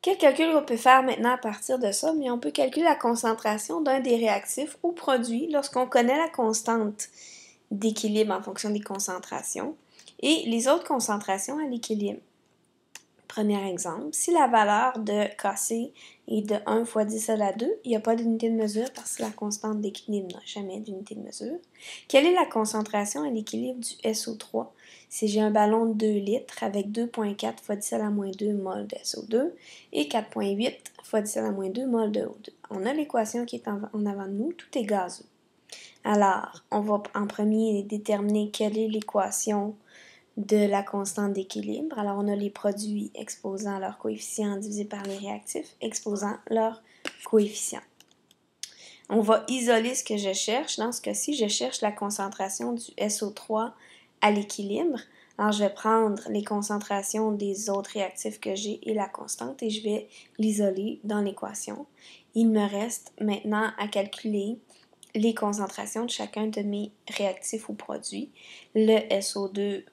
Quel calcul on peut faire maintenant à partir de ça? Mais on peut calculer la concentration d'un des réactifs ou produits lorsqu'on connaît la constante d'équilibre en fonction des concentrations et les autres concentrations à l'équilibre. Premier exemple, si la valeur de Kc est de 1 fois 10 à la 2, il n'y a pas d'unité de mesure parce que la constante d'équilibre n'a jamais d'unité de mesure. Quelle est la concentration à l'équilibre du SO3? Si j'ai un ballon de 2 litres avec 2,4 fois 10 à la moins 2 mol de SO2 et 4,8 fois 10 à la moins 2 mol de O2. On a l'équation qui est en avant de nous, tout est gazeux. Alors, on va en premier déterminer quelle est l'équation de la constante d'équilibre. Alors, on a les produits exposant leur coefficient divisé par les réactifs exposant leur coefficient. On va isoler ce que je cherche. Dans ce cas-ci, je cherche la concentration du SO3 à l'équilibre. Alors, je vais prendre les concentrations des autres réactifs que j'ai et la constante et je vais l'isoler dans l'équation. Il me reste maintenant à calculer les concentrations de chacun de mes réactifs ou produits. Le SO2,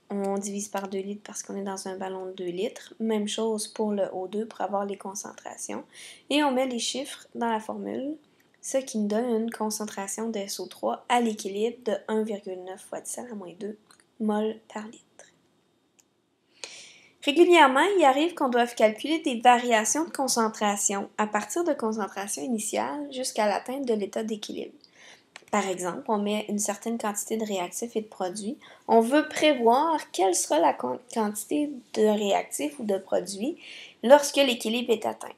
on divise par 2 litres parce qu'on est dans un ballon de 2 litres. Même chose pour le O2 pour avoir les concentrations. Et on met les chiffres dans la formule, ce qui nous donne une concentration de SO3 à l'équilibre de 1,9 fois 10 à la moins 2 mol par litre. Régulièrement, il arrive qu'on doive calculer des variations de concentration à partir de concentration initiale jusqu'à l'atteinte de l'état d'équilibre. Par exemple, on met une certaine quantité de réactifs et de produits. On veut prévoir quelle sera la quantité de réactifs ou de produits lorsque l'équilibre est atteint.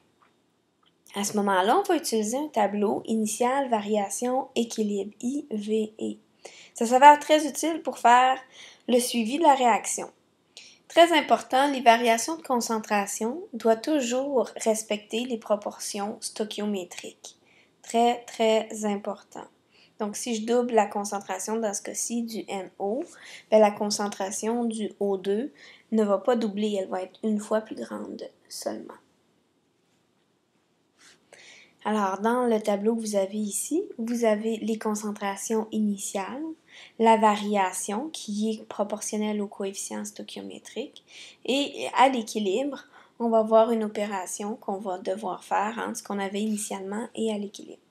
À ce moment-là, on va utiliser un tableau initial, variation, équilibre, IVE. Ça s'avère très utile pour faire le suivi de la réaction. Très important, les variations de concentration doivent toujours respecter les proportions stoichiométriques. Très, très important. Donc, si je double la concentration dans ce cas-ci du NO, bien, la concentration du O2 ne va pas doubler, elle va être une fois plus grande seulement. Alors, dans le tableau que vous avez ici, vous avez les concentrations initiales, la variation qui est proportionnelle au coefficient stoichiométrique et à l'équilibre, on va voir une opération qu'on va devoir faire entre ce qu'on avait initialement et à l'équilibre.